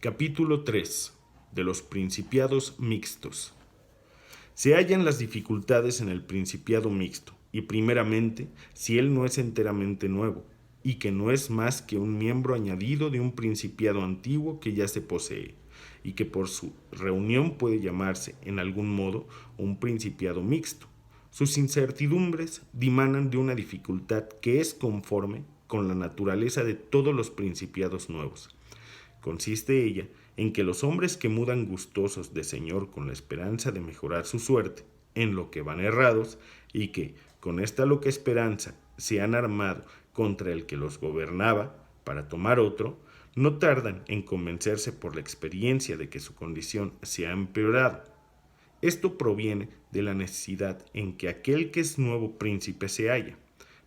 Capítulo 3. De los principiados mixtos. Se hallan las dificultades en el principiado mixto, y primeramente, si él no es enteramente nuevo, y que no es más que un miembro añadido de un principiado antiguo que ya se posee, y que por su reunión puede llamarse, en algún modo, un principiado mixto. Sus incertidumbres dimanan de una dificultad que es conforme con la naturaleza de todos los principiados nuevos. Consiste ella en que los hombres que mudan gustosos de señor con la esperanza de mejorar su suerte, en lo que van errados, y que, con esta loca esperanza, se han armado contra el que los gobernaba para tomar otro, no tardan en convencerse por la experiencia de que su condición se ha empeorado. Esto proviene de la necesidad en que aquel que es nuevo príncipe se halla,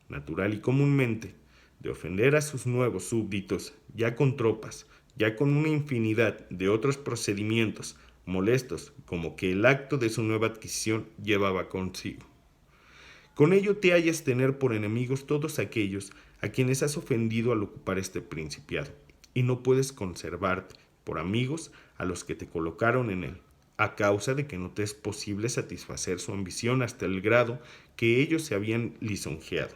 natural y comúnmente, de ofender a sus nuevos súbditos, ya con tropas, ya con una infinidad de otros procedimientos molestos como que el acto de su nueva adquisición llevaba consigo. Con ello te hallas tener por enemigos todos aquellos a quienes has ofendido al ocupar este principiado, y no puedes conservarte por amigos a los que te colocaron en él, a causa de que no te es posible satisfacer su ambición hasta el grado que ellos se habían lisonjeado,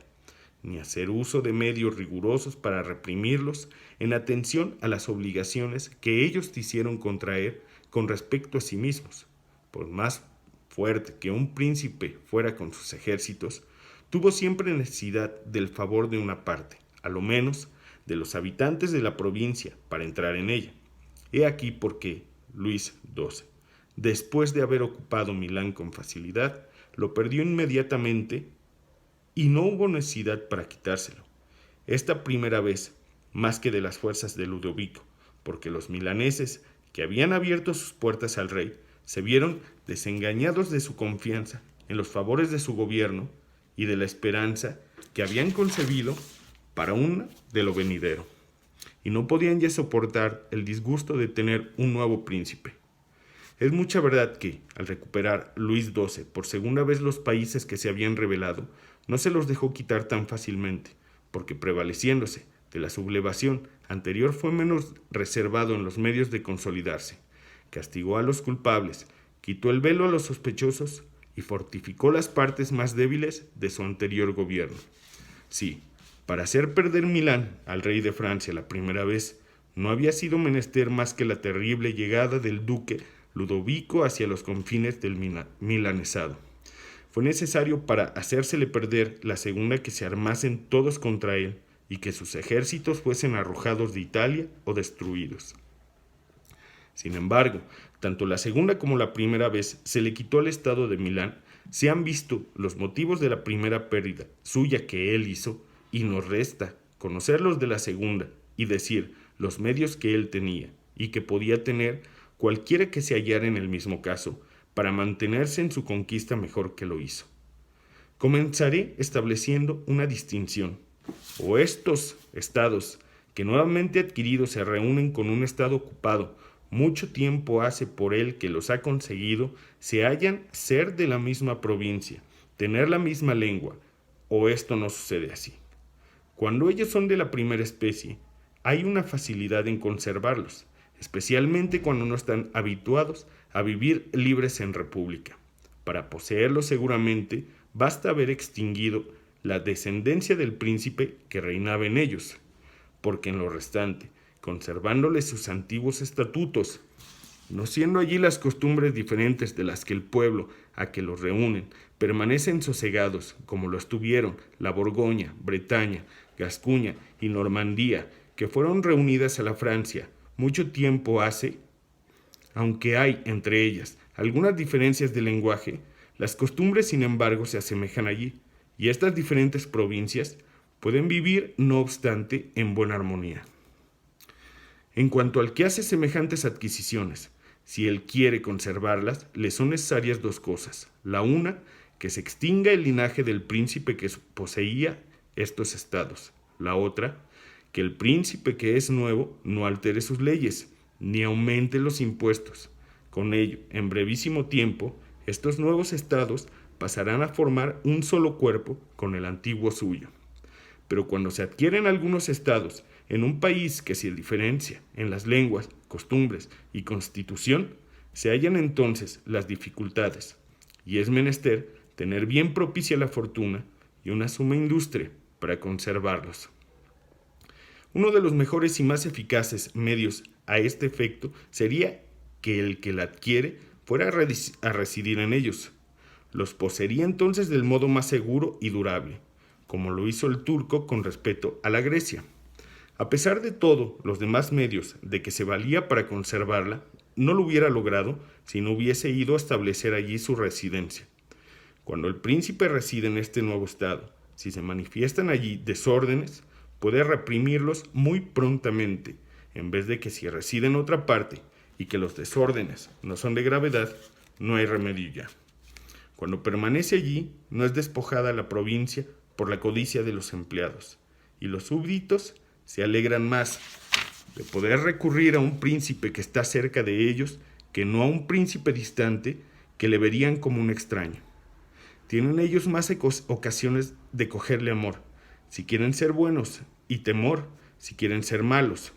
ni hacer uso de medios rigurosos para reprimirlos en atención a las obligaciones que ellos te hicieron contraer con respecto a sí mismos. Por más fuerte que un príncipe fuera con sus ejércitos, tuvo siempre necesidad del favor de una parte, a lo menos de los habitantes de la provincia, para entrar en ella. He aquí por qué Luis XII, después de haber ocupado Milán con facilidad, lo perdió inmediatamente y no hubo necesidad para quitárselo. Esta primera vez, más que de las fuerzas de Ludovico, porque los milaneses, que habían abierto sus puertas al rey, se vieron desengañados de su confianza en los favores de su gobierno y de la esperanza que habían concebido para una de lo venidero, y no podían ya soportar el disgusto de tener un nuevo príncipe. Es mucha verdad que, al recuperar Luis XII por segunda vez los países que se habían rebelado, no se los dejó quitar tan fácilmente, porque prevaleciéndose de la sublevación anterior fue menos reservado en los medios de consolidarse. Castigó a los culpables, quitó el velo a los sospechosos y fortificó las partes más débiles de su anterior gobierno. Sí, para hacer perder Milán al rey de Francia la primera vez, no había sido menester más que la terrible llegada del duque Ludovico hacia los confines del milanesado. Fue necesario para hacérsele perder la segunda que se armasen todos contra él y que sus ejércitos fuesen arrojados de Italia o destruidos. Sin embargo, tanto la segunda como la primera vez se le quitó al estado de Milán, se han visto los motivos de la primera pérdida suya que él hizo, y nos resta conocer los de la segunda y decir los medios que él tenía y que podía tener cualquiera que se hallara en el mismo caso, para mantenerse en su conquista mejor que lo hizo. Comenzaré estableciendo una distinción. O estos estados que nuevamente adquiridos se reúnen con un estado ocupado, mucho tiempo hace por él que los ha conseguido, se hallan ser de la misma provincia, tener la misma lengua, o esto no sucede así. Cuando ellos son de la primera especie, hay una facilidad en conservarlos, especialmente cuando no están habituados a vivir libres en república. Para poseerlos seguramente basta haber extinguido la descendencia del príncipe que reinaba en ellos, porque en lo restante, conservándoles sus antiguos estatutos, no siendo allí las costumbres diferentes de las que el pueblo a que los reúnen, permanecen sosegados, como lo estuvieron la Borgoña, Bretaña, Gascuña y Normandía, que fueron reunidas a la Francia mucho tiempo hace. Aunque hay entre ellas algunas diferencias de lenguaje, las costumbres sin embargo se asemejan allí, y estas diferentes provincias pueden vivir no obstante en buena armonía. En cuanto al que hace semejantes adquisiciones, si él quiere conservarlas, le son necesarias dos cosas. La una, que se extinga el linaje del príncipe que poseía estos estados. La otra, que el príncipe que es nuevo no altere sus leyes, ni aumente los impuestos. Con ello, en brevísimo tiempo, estos nuevos estados pasarán a formar un solo cuerpo con el antiguo suyo. Pero cuando se adquieren algunos estados En un país que se diferencia en las lenguas, costumbres y constitución, se hallan entonces las dificultades, y es menester tener bien propicia la fortuna y una suma industria para conservarlos. Uno de los mejores y más eficaces medios a este efecto sería que el que la adquiere fuera a residir en ellos. Los poseería entonces del modo más seguro y durable, como lo hizo el turco con respecto a la Grecia. A pesar de todo los demás medios de que se valía para conservarla, no lo hubiera logrado si no hubiese ido a establecer allí su residencia. Cuando el príncipe reside en este nuevo estado, si se manifiestan allí desórdenes, puede reprimirlos muy prontamente, en vez de que si reside en otra parte y que los desórdenes no son de gravedad, no hay remedio ya. Cuando permanece allí, no es despojada la provincia por la codicia de los empleados, y los súbditos se alegran más de poder recurrir a un príncipe que está cerca de ellos que no a un príncipe distante que le verían como un extraño. Tienen ellos más ocasiones de cogerle amor, si quieren ser buenos, y temor, si quieren ser malos.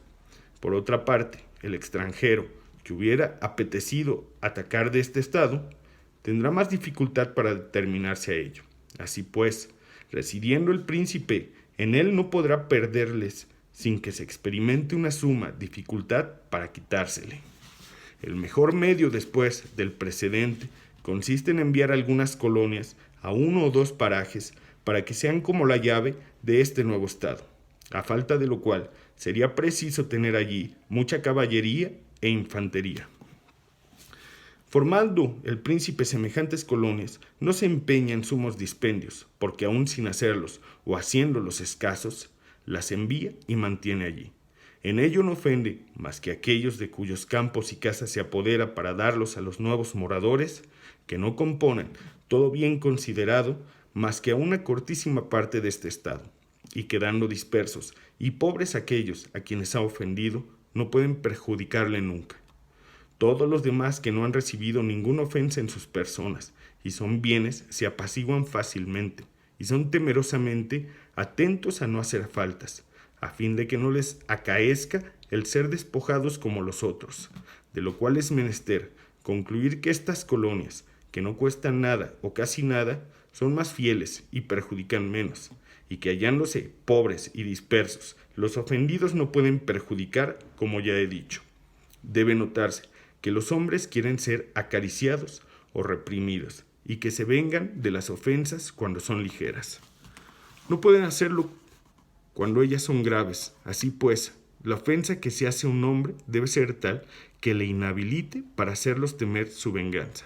Por otra parte, el extranjero que hubiera apetecido atacar de este estado, tendrá más dificultad para determinarse a ello. Así pues, residiendo el príncipe, en él no podrá perderles sin que se experimente una suma dificultad para quitársele. El mejor medio después del precedente consiste en enviar algunas colonias a uno o dos parajes para que sean como la llave de este nuevo estado, a falta de lo cual sería preciso tener allí mucha caballería e infantería. Formando el príncipe semejantes colonias, no se empeña en sumos dispendios, porque aun sin hacerlos o haciéndolos escasos, las envía y mantiene allí. En ello no ofende más que aquellos de cuyos campos y casas se apodera para darlos a los nuevos moradores, que no componen, todo bien considerado, más que a una cortísima parte de este estado, y quedando dispersos y pobres aquellos a quienes ha ofendido, no pueden perjudicarle nunca. Todos los demás que no han recibido ninguna ofensa en sus personas y son bienes se apaciguan fácilmente y son temerosamente atentos a no hacer faltas, a fin de que no les acaezca el ser despojados como los otros, de lo cual es menester concluir que estas colonias, que no cuestan nada o casi nada, son más fieles y perjudican menos, y que hallándose pobres y dispersos, los ofendidos no pueden perjudicar, como ya he dicho. Debe notarse que los hombres quieren ser acariciados o reprimidos, y que se vengan de las ofensas cuando son ligeras. No pueden hacerlo cuando ellas son graves. Así pues, la ofensa que se hace a un hombre debe ser tal que le inhabilite para hacerlos temer su venganza.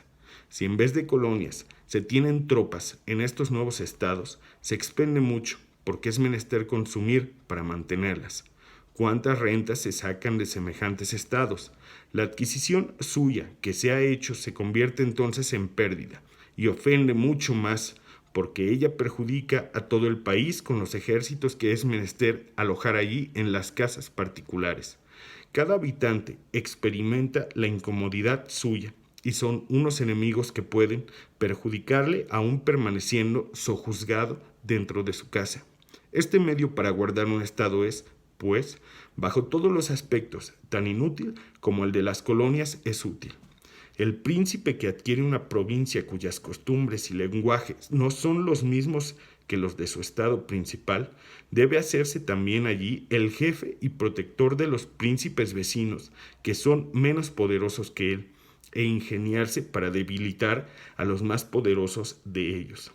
Si en vez de colonias se tienen tropas en estos nuevos estados, se expende mucho, porque es menester consumir para mantenerlas. ¿Cuántas rentas se sacan de semejantes estados? La adquisición suya que se ha hecho se convierte entonces en pérdida y ofende mucho más, porque ella perjudica a todo el país con los ejércitos que es menester alojar allí en las casas particulares. Cada habitante experimenta la incomodidad suya y son unos enemigos que pueden perjudicarle aún permaneciendo sojuzgado dentro de su casa. Este medio para guardar un estado es, pues, bajo todos los aspectos, tan inútil como el de las colonias es útil. El príncipe que adquiere una provincia cuyas costumbres y lenguajes no son los mismos que los de su estado principal, debe hacerse también allí el jefe y protector de los príncipes vecinos, que son menos poderosos que él, e ingeniarse para debilitar a los más poderosos de ellos.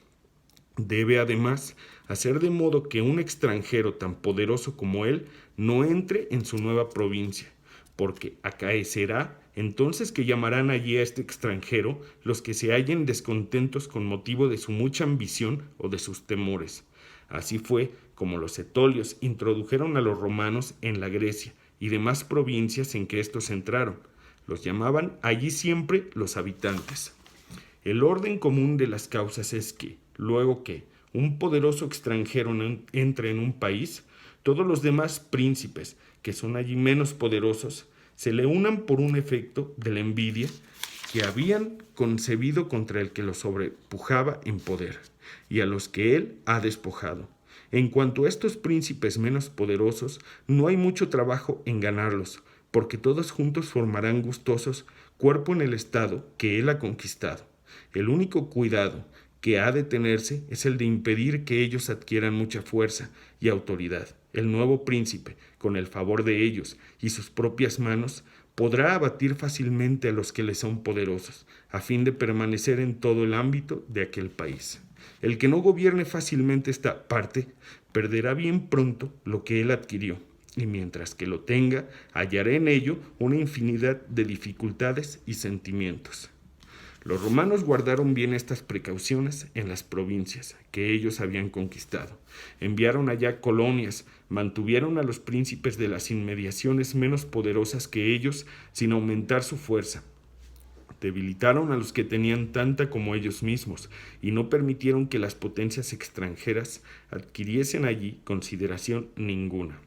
Debe además hacer de modo que un extranjero tan poderoso como él no entre en su nueva provincia, porque acaecerá entonces que llamarán allí a este extranjero los que se hallen descontentos con motivo de su mucha ambición o de sus temores. Así fue como los etolios introdujeron a los romanos en la Grecia y demás provincias en que éstos entraron. Los llamaban allí siempre los habitantes. El orden común de las causas es que, luego que un poderoso extranjero entre en un país, todos los demás príncipes, que son allí menos poderosos, se le unan por un efecto de la envidia que habían concebido contra el que los sobrepujaba en poder, y a los que él ha despojado, En cuanto a estos príncipes menos poderosos, no hay mucho trabajo en ganarlos, porque todos juntos formarán gustosos cuerpo en el estado que él ha conquistado. El único cuidado que ha de tenerse es el de impedir que ellos adquieran mucha fuerza y autoridad. El nuevo príncipe, con el favor de ellos y sus propias manos, podrá abatir fácilmente a los que le son poderosos, a fin de permanecer en todo el ámbito de aquel país. El que no gobierne fácilmente esta parte, perderá bien pronto lo que él adquirió, y mientras que lo tenga, hallará en ello una infinidad de dificultades y sentimientos. Los romanos guardaron bien estas precauciones en las provincias que ellos habían conquistado. Enviaron allá colonias, mantuvieron a los príncipes de las inmediaciones menos poderosas que ellos sin aumentar su fuerza. Debilitaron a los que tenían tanta como ellos mismos y no permitieron que las potencias extranjeras adquiriesen allí consideración ninguna.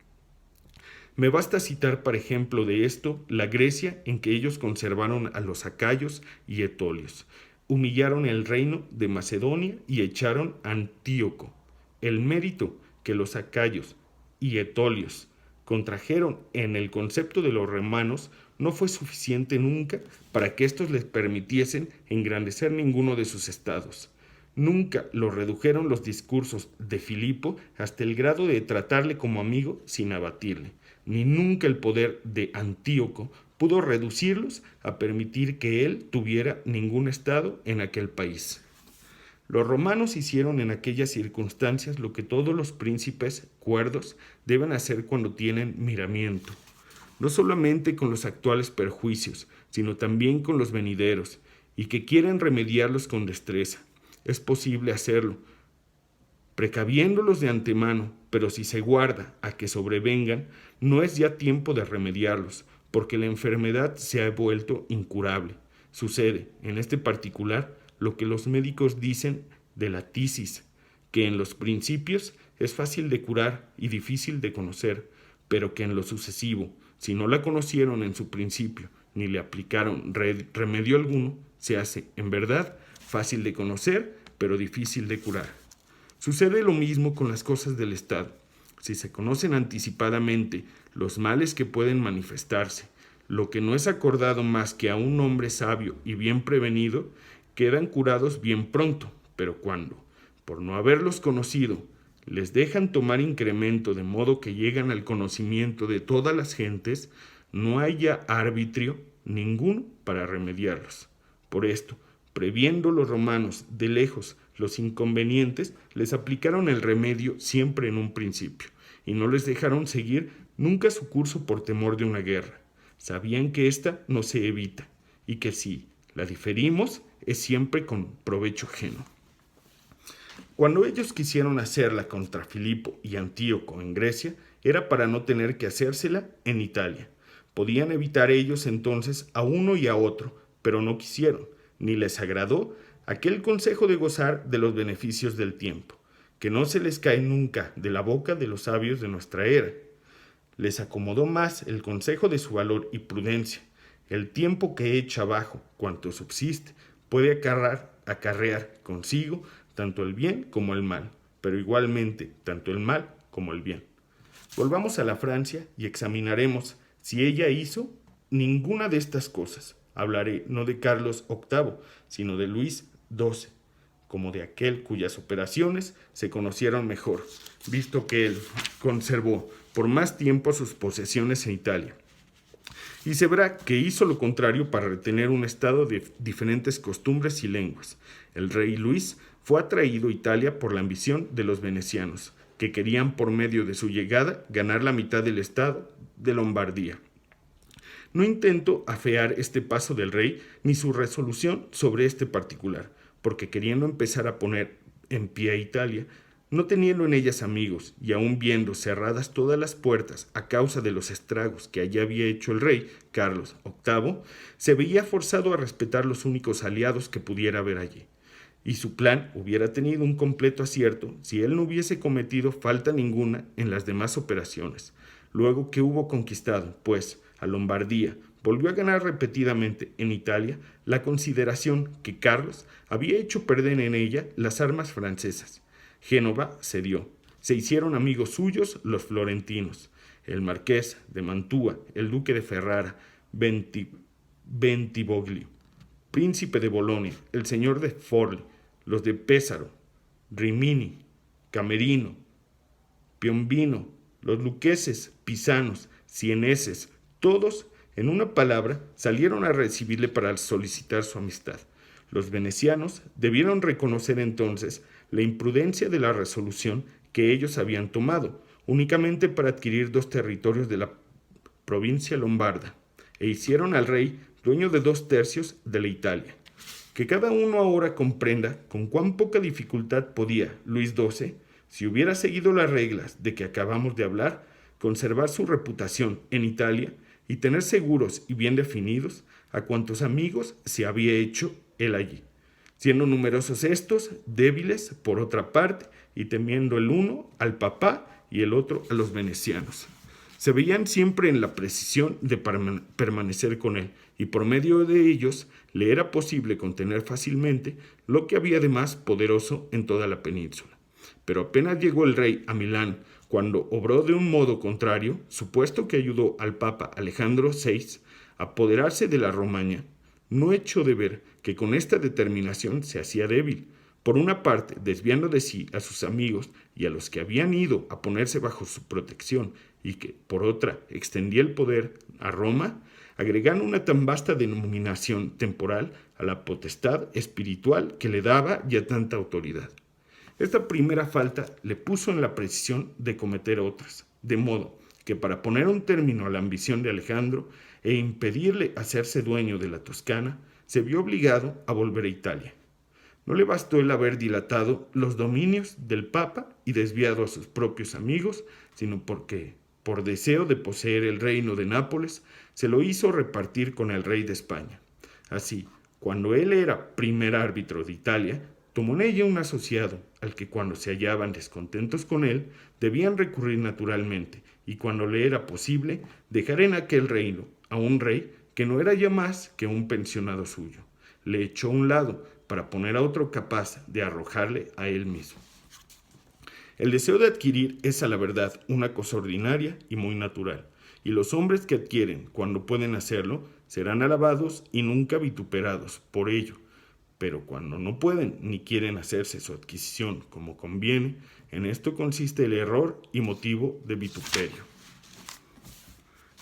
Me basta citar, por ejemplo, de esto la Grecia en que ellos conservaron a los acayos y etolios, humillaron el reino de Macedonia y echaron a Antíoco. El mérito que los acayos y etolios contrajeron en el concepto de los romanos no fue suficiente nunca para que éstos les permitiesen engrandecer ninguno de sus estados. Nunca lo redujeron los discursos de Filipo hasta el grado de tratarle como amigo sin abatirle, ni nunca el poder de Antíoco pudo reducirlos a permitir que él tuviera ningún estado en aquel país. Los romanos hicieron en aquellas circunstancias lo que todos los príncipes cuerdos deben hacer cuando tienen miramiento, no solamente con los actuales perjuicios, sino también con los venideros, y que quieren remediarlos con destreza. Es posible hacerlo, precaviéndolos de antemano, pero si se guarda a que sobrevengan, no es ya tiempo de remediarlos, porque la enfermedad se ha vuelto incurable. Sucede, en este particular, lo que los médicos dicen de la tisis, que en los principios es fácil de curar y difícil de conocer, pero que en lo sucesivo, si no la conocieron en su principio, ni le aplicaron remedio alguno, se hace, en verdad, fácil de conocer, pero difícil de curar. Sucede lo mismo con las cosas del Estado. Si se conocen anticipadamente los males que pueden manifestarse, lo que no es acordado más que a un hombre sabio y bien prevenido, quedan curados bien pronto, pero cuando, por no haberlos conocido, les dejan tomar incremento de modo que llegan al conocimiento de todas las gentes, no hay ya arbitrio ninguno para remediarlos. Por esto, previendo los romanos de lejos los inconvenientes, les aplicaron el remedio siempre en un principio, y no les dejaron seguir nunca su curso por temor de una guerra. Sabían que ésta no se evita, y que si la diferimos es siempre con provecho ajeno. Cuando ellos quisieron hacerla contra Filipo y Antíoco en Grecia, era para no tener que hacérsela en Italia. Podían evitar ellos entonces a uno y a otro, pero no quisieron, ni les agradó aquel consejo de gozar de los beneficios del tiempo, que no se les cae nunca de la boca de los sabios de nuestra era. Les acomodó más el consejo de su valor y prudencia. El tiempo que echa abajo cuanto subsiste puede acarrear consigo tanto el bien como el mal, pero igualmente tanto el mal como el bien. Volvamos a la Francia y examinaremos si ella hizo ninguna de estas cosas. Hablaré no de Carlos VIII, sino de Luis XII, como de aquel cuyas operaciones se conocieron mejor, visto que él conservó por más tiempo sus posesiones en Italia. Y se verá que hizo lo contrario para retener un estado de diferentes costumbres y lenguas. El rey Luis fue atraído a Italia por la ambición de los venecianos, que querían por medio de su llegada ganar la mitad del estado de Lombardía. No intento afear este paso del rey ni su resolución sobre este particular, porque queriendo empezar a poner en pie a Italia, no teniendo en ellas amigos y aún viendo cerradas todas las puertas a causa de los estragos que allá había hecho el rey Carlos VIII, se veía forzado a respetar los únicos aliados que pudiera haber allí. Y su plan hubiera tenido un completo acierto si él no hubiese cometido falta ninguna en las demás operaciones. Luego que hubo conquistado, pues, a Lombardía, volvió a ganar repetidamente en Italia la consideración que Carlos había hecho perder en ella las armas francesas. Génova cedió, se hicieron amigos suyos los florentinos, el marqués de Mantua, el duque de Ferrara, Bentivoglio, príncipe de Bolonia, el señor de Forli, los de Pesaro, Rimini, Camerino, Piombino, los luqueses, pisanos, sieneses, todos, en una palabra, salieron a recibirle para solicitar su amistad. Los venecianos debieron reconocer entonces la imprudencia de la resolución que ellos habían tomado, únicamente para adquirir 2 territorios de la provincia lombarda, e hicieron al rey dueño de 2/3 de la Italia. Que cada uno ahora comprenda con cuán poca dificultad podía Luis XII, si hubiera seguido las reglas de que acabamos de hablar, conservar su reputación en Italia y tener seguros y bien definidos a cuantos amigos se había hecho él allí, siendo numerosos estos, débiles por otra parte, y temiendo el uno al papá y el otro a los venecianos. Se veían siempre en la precisión de permanecer con él, y por medio de ellos le era posible contener fácilmente lo que había de más poderoso en toda la península. Pero apenas llegó el rey a Milán, cuando obró de un modo contrario, supuesto que ayudó al papa Alejandro VI a apoderarse de la Romaña, no echó de ver que con esta determinación se hacía débil. Por una parte, desviando de sí a sus amigos y a los que habían ido a ponerse bajo su protección, y que, por otra, extendía el poder a Roma, agregando una tan vasta denominación temporal a la potestad espiritual que le daba ya tanta autoridad. Esta primera falta le puso en la precisión de cometer otras, de modo que para poner un término a la ambición de Alejandro e impedirle hacerse dueño de la Toscana, se vio obligado a volver a Italia. No le bastó el haber dilatado los dominios del Papa y desviado a sus propios amigos, sino porque, por deseo de poseer el reino de Nápoles, se lo hizo repartir con el rey de España. Así, cuando él era primer árbitro de Italia, tomó en ella un asociado, al que cuando se hallaban descontentos con él, debían recurrir naturalmente, y cuando le era posible, dejar en aquel reino a un rey que no era ya más que un pensionado suyo. Le echó a un lado para poner a otro capaz de arrojarle a él mismo. El deseo de adquirir es a la verdad una cosa ordinaria y muy natural, y los hombres que adquieren cuando pueden hacerlo serán alabados y nunca vituperados por ello, pero cuando no pueden ni quieren hacerse su adquisición como conviene, en esto consiste el error y motivo de vituperio.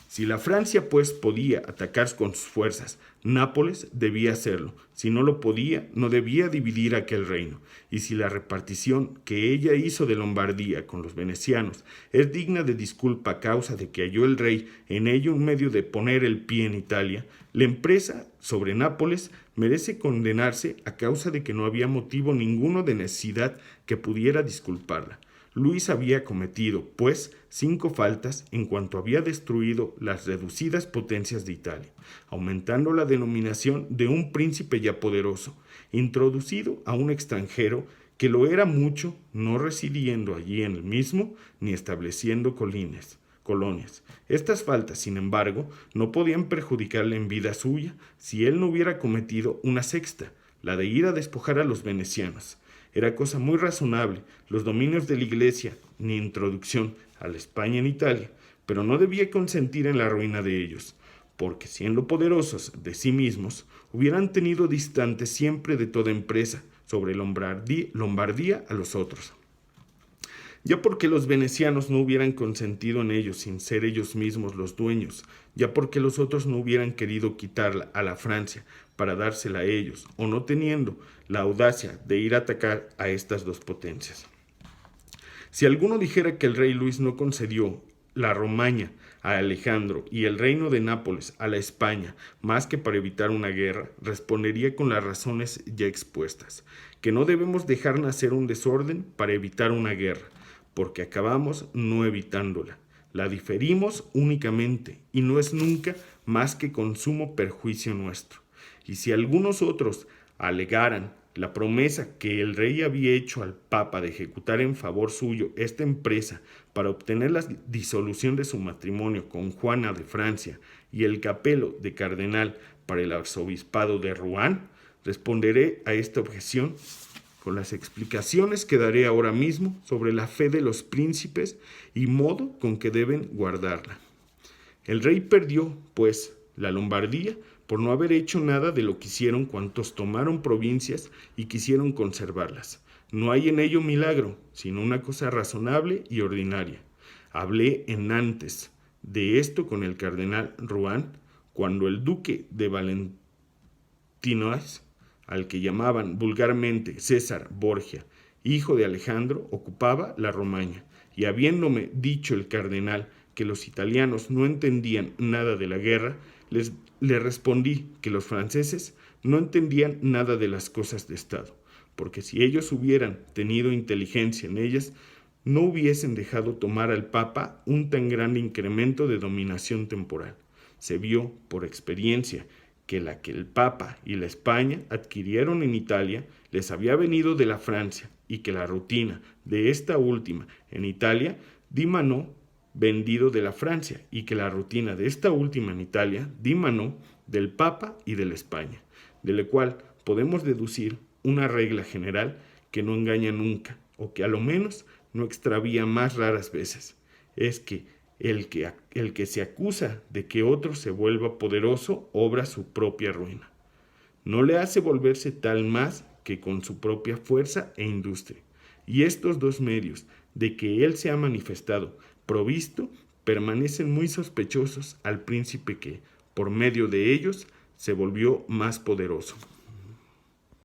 Si la Francia, pues, podía atacar con sus fuerzas, Nápoles debía hacerlo. Si no lo podía, no debía dividir aquel reino. Y si la repartición que ella hizo de Lombardía con los venecianos es digna de disculpa a causa de que halló el rey en ello un medio de poner el pie en Italia, la empresa sobre Nápoles merece condenarse a causa de que no había motivo ninguno de necesidad que pudiera disculparla. Luis había cometido, pues, 5 faltas en cuanto había destruido las reducidas potencias de Italia, aumentando la denominación de un príncipe ya poderoso, introducido a un extranjero que lo era mucho, no residiendo allí en el mismo, ni estableciendo colonias. Estas faltas, sin embargo, no podían perjudicarle en vida suya si él no hubiera cometido una sexta, la de ir a despojar a los venecianos. Era cosa muy razonable, los dominios de la Iglesia, ni introducción a la España en Italia, pero no debía consentir en la ruina de ellos, porque siendo poderosos de sí mismos, hubieran tenido distante siempre de toda empresa sobre Lombardía a los otros. Ya porque los venecianos no hubieran consentido en ellos sin ser ellos mismos los dueños, ya porque los otros no hubieran querido quitarla a la Francia para dársela a ellos, o no teniendo la audacia de ir a atacar a estas 2 potencias. Si alguno dijera que el rey Luis no concedió la Romaña a Alejandro y el reino de Nápoles a la España más que para evitar una guerra, respondería con las razones ya expuestas, que no debemos dejar nacer un desorden para evitar una guerra, porque acabamos no evitándola. La diferimos únicamente y no es nunca más que con sumo perjuicio nuestro. Y si algunos otros alegaran la promesa que el rey había hecho al Papa de ejecutar en favor suyo esta empresa para obtener la disolución de su matrimonio con Juana de Francia y el capelo de cardenal para el arzobispado de Rouen, responderé a esta objeción con las explicaciones que daré ahora mismo sobre la fe de los príncipes y modo con que deben guardarla. El rey perdió, pues, la Lombardía por no haber hecho nada de lo que hicieron cuantos tomaron provincias y quisieron conservarlas. No hay en ello milagro, sino una cosa razonable y ordinaria. Hablé en Nantes de esto con el cardenal Rohan, cuando el duque de Valentinois, al que llamaban vulgarmente César Borgia, hijo de Alejandro, ocupaba la Romaña, y habiéndome dicho el cardenal que los italianos no entendían nada de la guerra, le respondí que los franceses no entendían nada de las cosas de Estado, porque si ellos hubieran tenido inteligencia en ellas, no hubiesen dejado tomar al Papa un tan grande incremento de dominación temporal. Se vio por experiencia que la que el Papa y la España adquirieron en Italia les había venido de la Francia y que la rutina de esta última en Italia dimanó vendido de la Francia y que la rutina de esta última en Italia dimanó del Papa y de la España, de lo cual podemos deducir una regla general que no engaña nunca, o que a lo menos no extravía más raras veces, es que el que se acusa de que otro se vuelva poderoso obra su propia ruina. No le hace volverse tal más que con su propia fuerza e industria. Y estos dos medios de que él se ha manifestado provisto permanecen muy sospechosos al príncipe que, por medio de ellos, se volvió más poderoso.